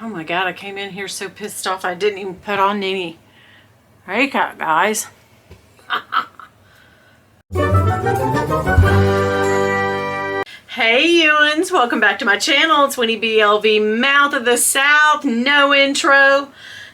Oh my God, I came in here so pissed off I didn't even put on any makeup, guys. Hey Ewans, welcome back to my channel. It's Winnie BLV, Mouth of the South. No intro,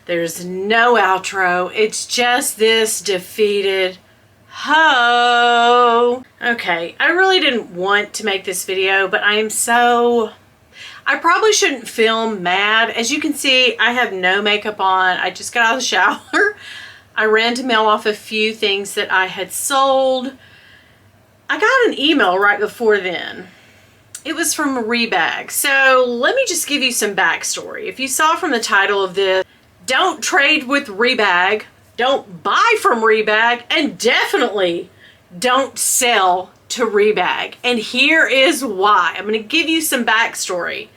there's no outro. It's just this defeated hoe. Okay, I really didn't want to make this video, but I probably shouldn't film mad. As you can see, I have no makeup on. I just got out of the shower. I ran to mail off a few things that I had sold. I got an email right before then. It was from Rebag. So let me just give you some backstory. If you saw from the title of this, don't trade with Rebag, don't buy from Rebag, and definitely don't sell to Rebag. And here is why. I'm going to give you some backstory.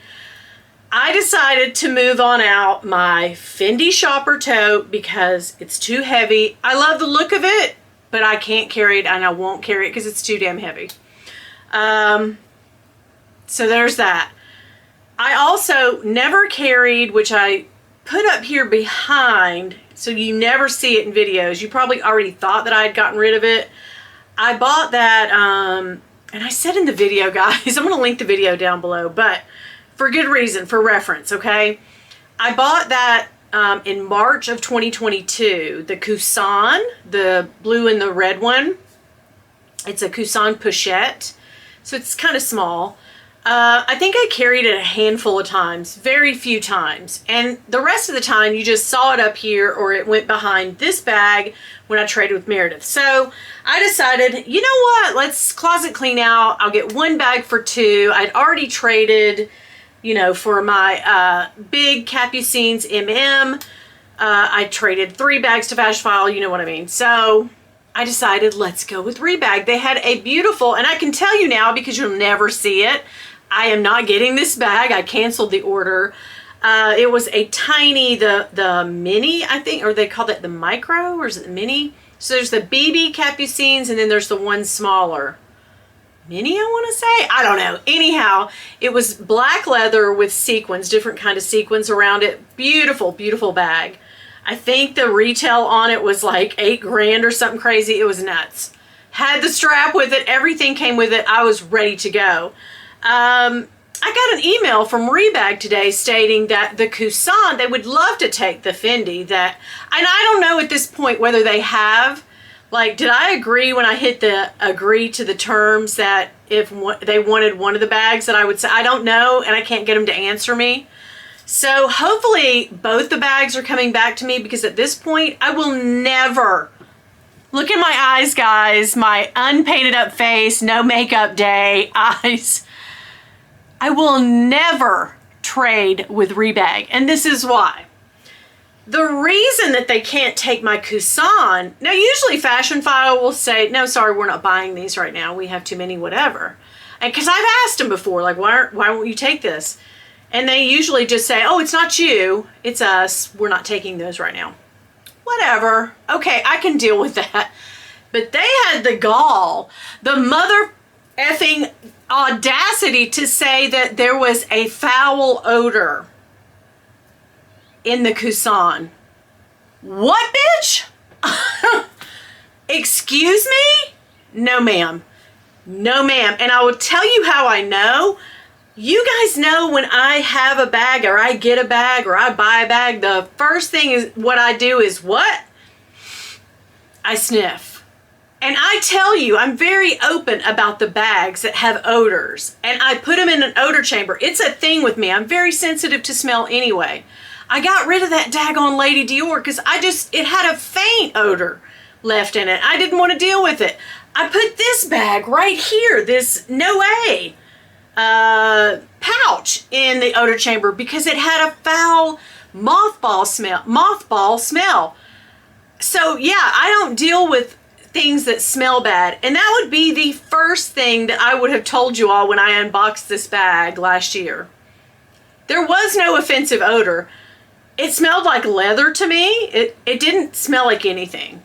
I decided to move on out my FENDI shopper tote because it's too heavy. I love the look of it, but I can't carry it and I won't carry it because it's too damn heavy. So there's that. I also never carried, which I put up here behind, so you never see it in videos. You probably already thought that I had gotten rid of it. I bought that, and I said in the video, guys, I'm going to link the video down below, but for good reason, for reference, okay? I bought that in March of 2022, the Cousin, the blue and the red one. It's a Cousin pochette, so it's kind of small. I think I carried it a handful of times, very few times. And the rest of the time, you just saw it up here or it went behind this bag when I traded with Meredith. So I decided, you know what, let's closet clean out. I'll get one bag for two. I'd already traded, you know, for my big Capucines MM. I traded 3 bags to Fashionfile, you know what I mean. So I decided, let's go with Rebag. They had a beautiful, and I can tell you now because you'll never see it, I am not getting this bag. I canceled the order. It was a tiny, the mini, I think, or they called it the micro, or is it the mini? So there's the BB Capucines, and then there's the one smaller. Mini, I want to say? I don't know. Anyhow, it was black leather with sequins, different kind of sequins around it. Beautiful, beautiful bag. I think the retail on it was like $8 grand or something crazy. It was nuts. Had the strap with it. Everything came with it. I was ready to go. I got an email from Rebag today stating that the Cousin, they would love to take the FENDI that, and I don't know at this point whether they have, like, did I agree when I hit the agree to the terms that if they wanted one of the bags that I would say, I don't know, and I can't get them to answer me. So hopefully both the bags are coming back to me because at this point I will never, look in my eyes, guys, my unpainted up face, no makeup day, eyes. I will never trade with Rebag, and this is why. The reason that they can't take my Cousin, now usually Fashionfile will say, no, sorry, we're not buying these right now. We have too many, whatever. And because I've asked them before, like, why won't you take this? And they usually just say, oh, it's not you, it's us. We're not taking those right now. Whatever. Okay, I can deal with that. But they had the gall, the mother effing audacity to say that there was a foul odor in the Cousin. What, bitch? Excuse me? No, ma'am. No, ma'am. And I will tell you how I know. You guys know when I have a bag or I get a bag or I buy a bag, the first thing is what I do is what? I sniff. And I tell you, I'm very open about the bags that have odors. And I put them in an odor chamber. It's a thing with me. I'm very sensitive to smell anyway. I got rid of that daggone Lady Dior because it had a faint odor left in it. I didn't want to deal with it. I put this bag right here, this Noé pouch in the odor chamber because it had a foul mothball smell. So yeah, I don't deal with things that smell bad. And that would be the first thing that I would have told you all when I unboxed this bag last year. There was no offensive odor. It smelled like leather to me. It didn't smell like anything.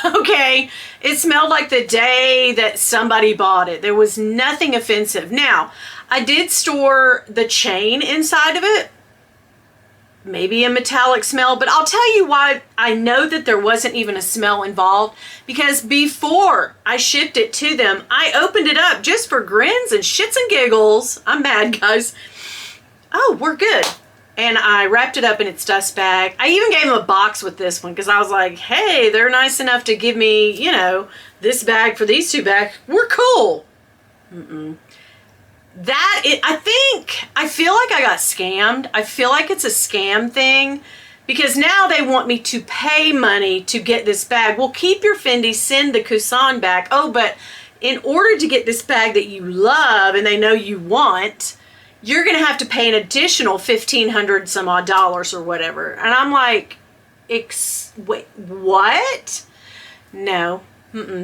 Okay, it smelled like the day that somebody bought it. There was nothing offensive. Now, I did store the chain inside of it. maybe a metallic smell, but I'll tell you why I know that there wasn't even a smell involved, because before I shipped it to them, I opened it up just for grins and shits and giggles. I'm mad, guys. Oh, we're good. And I wrapped it up in its dust bag. I even gave them a box with this one because I was like, hey, they're nice enough to give me, you know, this bag for these 2 bags. We're cool. I feel like I got scammed. I feel like it's a scam thing because now they want me to pay money to get this bag. Well, keep your Fendi, send the Kusan back. Oh, but in order to get this bag that you love and they know you want, you're going to have to pay an additional $1,500 some odd dollars or whatever. And I'm like, wait, what? No.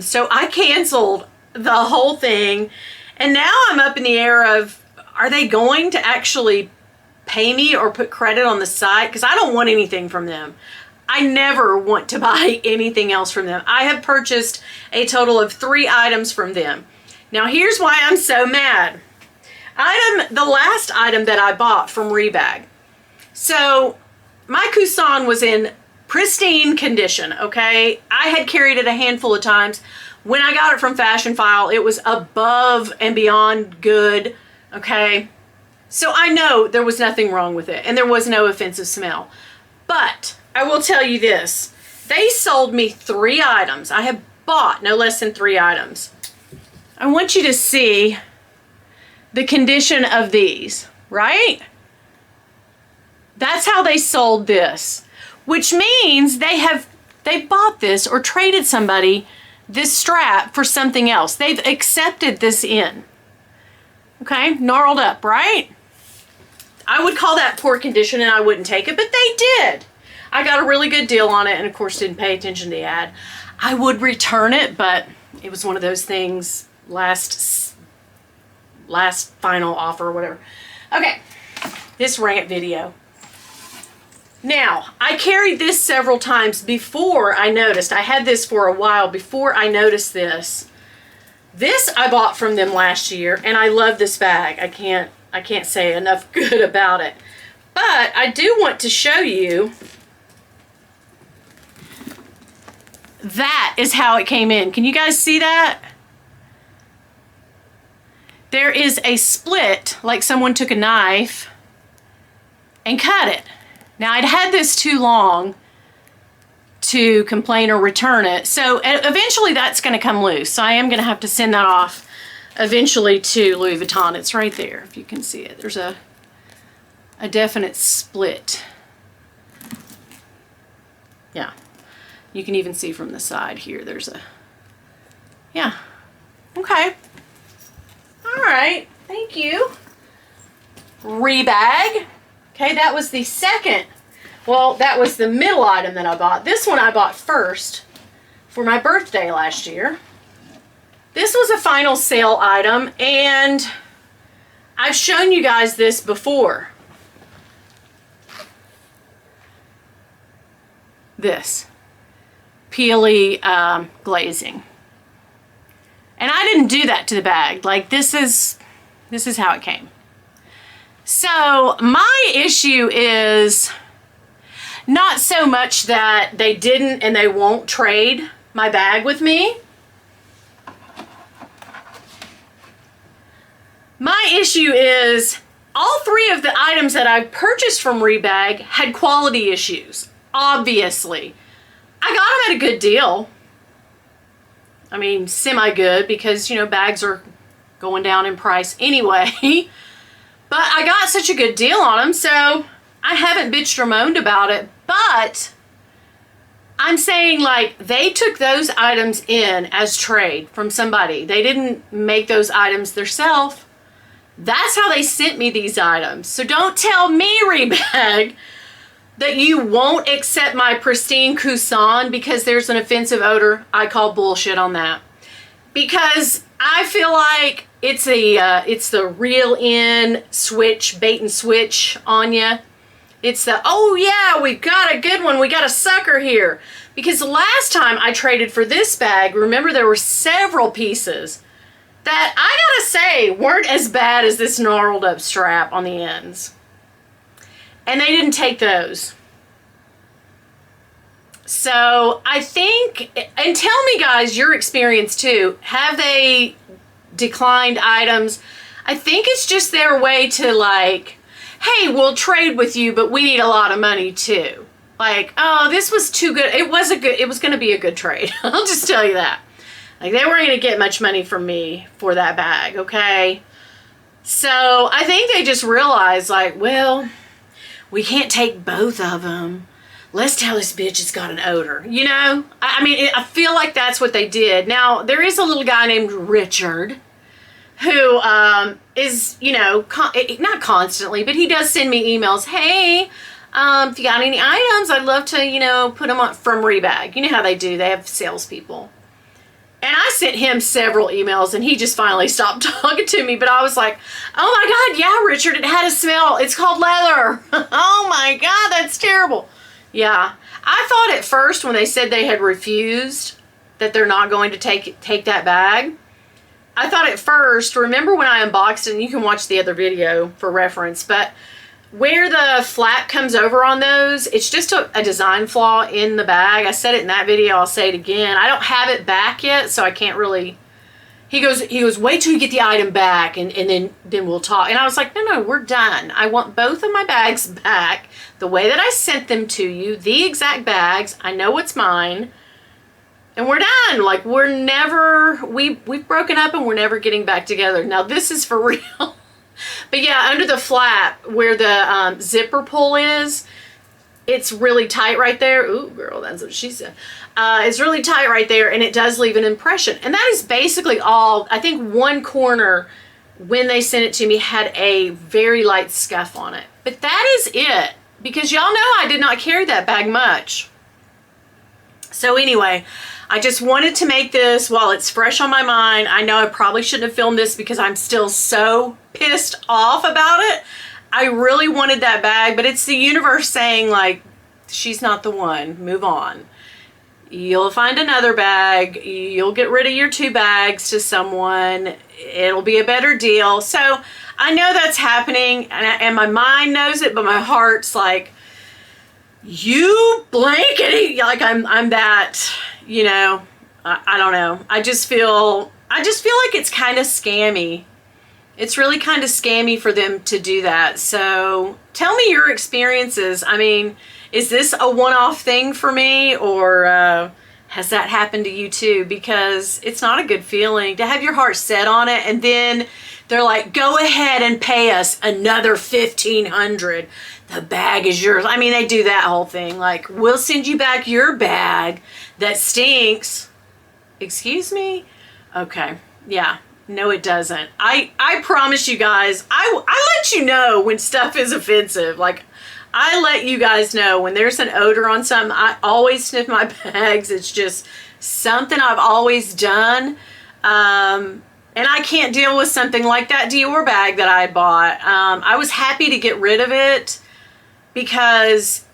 So I canceled the whole thing. And now I'm up in the air of, are they going to actually pay me or put credit on the site? Because I don't want anything from them. I never want to buy anything else from them. I have purchased a total of 3 items from them. Now here's why I'm so mad. The last item that I bought from Rebag. So my Kusan was in pristine condition, okay? I had carried it a handful of times. When I got it from Fashion File, it was above and beyond good, okay? So I know there was nothing wrong with it and there was no offensive smell. But I will tell you this. They sold me 3 items. I have bought no less than 3 items. I want you to see the condition of these, right? That's how they sold this, which means they bought this or traded somebody this strap for something else. They've accepted this in. Okay, gnarled up, right? I would call that poor condition and I wouldn't take it, but they did. I got a really good deal on it and of course didn't pay attention to the ad. I would return it, but it was one of those things, last final offer or whatever. Okay, this rant video. Now, I carried this several times before I noticed. I had this for a while before I noticed this. This I bought from them last year, and I love this bag. I can't say enough good about it. But I do want to show you. That is how it came in. Can you guys see that? There is a split, like someone took a knife and cut it. Now, I'd had this too long to complain or return it, so eventually that's going to come loose. So I am going to have to send that off eventually to Louis Vuitton. It's right there, if you can see it. There's a definite split. Yeah, you can even see from the side here. There's a, yeah, okay. All right, thank you. Rebag. Okay, that was the second. Well, that was the middle item that I bought. This one I bought first for my birthday last year. This was a final sale item, and I've shown you guys this before. This peely glazing. And I didn't do that to the bag. Like, this is how it came. So my issue is not so much that they didn't and they won't trade my bag with me. My issue is all 3 of the items that I purchased from Rebag had quality issues, obviously. I got them at a good deal. I mean, semi-good, because, you know, bags are going down in price anyway. But I got such a good deal on them, so I haven't bitched or moaned about it. But I'm saying, like, they took those items in as trade from somebody. They didn't make those items themselves. That's how they sent me these items. So don't tell me, Rebag, that you won't accept my pristine Kusan because there's an offensive odor. I call bullshit on that. Because I feel like it's the reel in switch, bait and switch on you. It's the, oh yeah, we've got a good one. We got a sucker here. Because the last time I traded for this bag, remember there were several pieces that I gotta say weren't as bad as this gnarled up strap on the ends. and they didn't take those. So I think, and tell me guys your experience too. Have they declined items? I think it's just their way to like, hey, we'll trade with you, but we need a lot of money too. Like, oh, this was too good. It was going to be a good trade. I'll just tell you that. Like, they weren't going to get much money from me for that bag, okay? So I think they just realized, like, well, we can't take both of them. Let's tell this bitch it's got an odor, you know? I mean, I feel like that's what they did. Now, there is a little guy named Richard who is, you know, not constantly, but he does send me emails. Hey, if you got any items, I'd love to, you know, put them on from Rebag. You know how they do. They have salespeople. And I sent him several emails, and he just finally stopped talking to me. But I was like, oh, my God, yeah, Richard, it had a smell. It's called leather. Oh, my God, that's terrible. Yeah, I thought at first when they said they had refused that they're not going to take that bag, I thought at first, remember when I unboxed it, and you can watch the other video for reference, but where the flap comes over on those, it's just a design flaw in the bag. I said it in that video, I'll say it again. I don't have it back yet, so I can't really... He goes, wait till you get the item back, and then we'll talk. And I was like, no, we're done. I want both of my bags back the way that I sent them to you, the exact bags. I know what's mine. And we're done. Like, we've broken up and we're never getting back together. Now, this is for real. But yeah, under the flap where the zipper pull is, it's really tight right there. Ooh, girl, that's what she said. It's really tight right there, and it does leave an impression. And that is basically all. I think one corner, when they sent it to me, had a very light scuff on it. But that is it. Because y'all know I did not carry that bag much. So anyway, I just wanted to make this while it's fresh on my mind. I know I probably shouldn't have filmed this because I'm still so pissed off about it. I really wanted that bag, but it's the universe saying, like, she's not the one. Move on. You'll find another bag. You'll get rid of your 2 bags to someone. It'll be a better deal. So I know that's happening, and my mind knows it, but my heart's like, you blankety, like I'm that, you know, I don't know. I just feel like it's kind of scammy. It's really kind of scammy for them to do that. So tell me your experiences. I mean, is this a one-off thing for me, or has that happened to you too? Because it's not a good feeling to have your heart set on it, and then they're like, go ahead and pay us another $1,500. The bag is yours. I mean, they do that whole thing. Like, we'll send you back your bag that stinks. Excuse me? Okay. Yeah. No, it doesn't. I promise you guys, I let you know when stuff is offensive. Like, I let you guys know when there's an odor on something. I always sniff my bags. It's just something I've always done. And I can't deal with something like that Dior bag that I bought. I was happy to get rid of it because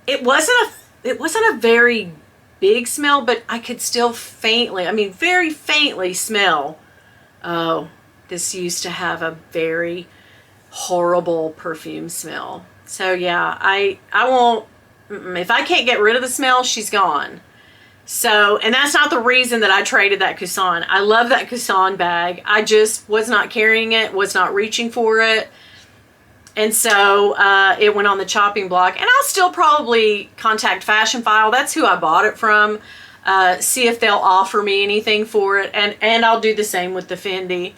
it wasn't a very big smell, but I could still very faintly smell, oh, this used to have a very horrible perfume smell. So yeah, I won't, if I can't get rid of the smell, she's gone. So, and that's not the reason that I traded that Cousin. I love that Cousin bag. I just was not carrying it, was not reaching for it. And so it went on the chopping block. And I'll still probably contact Fashion File. That's who I bought it from. See if they'll offer me anything for it. And I'll do the same with the Fendi.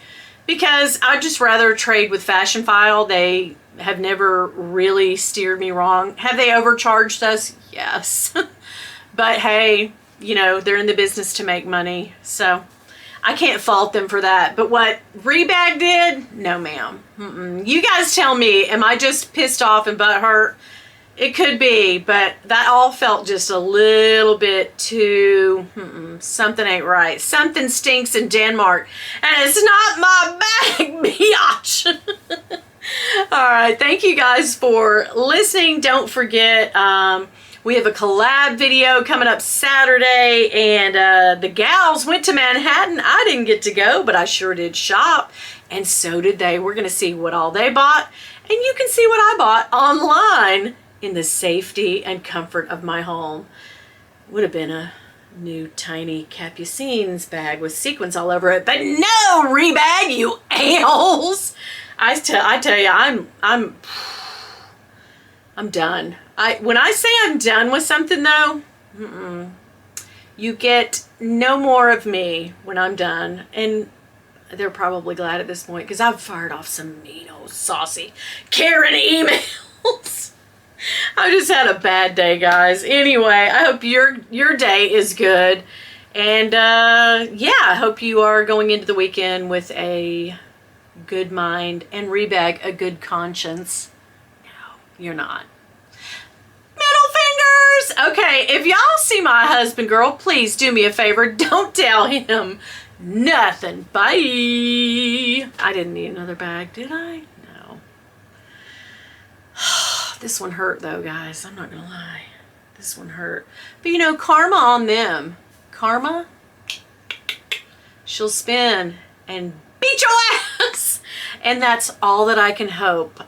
Because I'd just rather trade with Fashion File. They have never really steered me wrong. Have they overcharged us? Yes. But hey, you know, they're in the business to make money. So I can't fault them for that. But what Rebag did? No, ma'am. You guys tell me, am I just pissed off and butthurt? It could be, but that all felt just a little bit too, something ain't right. Something stinks in Denmark, and it's not my bag, biatch. All right, thank you guys for listening. Don't forget, we have a collab video coming up Saturday, and the gals went to Manhattan. I didn't get to go, but I sure did shop, and so did they. We're going to see what all they bought And you can see what I bought online in the safety and comfort of my home. Would have been a new tiny Capucines bag with sequins all over it, but no, Rebag, you a-holes. I tell you, I'm done. When I say I'm done with something though, you get no more of me when I'm done. And they're probably glad at this point because I've fired off some mean old saucy Karen emails. I just had a bad day, guys. Anyway, I hope your day is good. And yeah, I hope you are going into the weekend with a good mind and Rebag a good conscience. No, you're not. Middle fingers! Okay, if y'all see my husband, girl, please do me a favor. Don't tell him nothing. Bye. I didn't need another bag, did I? No. This one hurt though, guys. I'm not gonna lie. This one hurt. But you know, karma on them. Karma, she'll spin and beat your ass. And that's all that I can hope.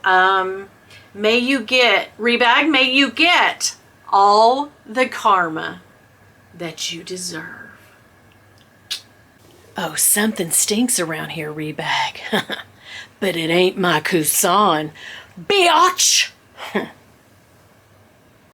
May you get, Rebag, may you get all the karma that you deserve. Oh, something stinks around here, Rebag. But it ain't my couscous, biatch.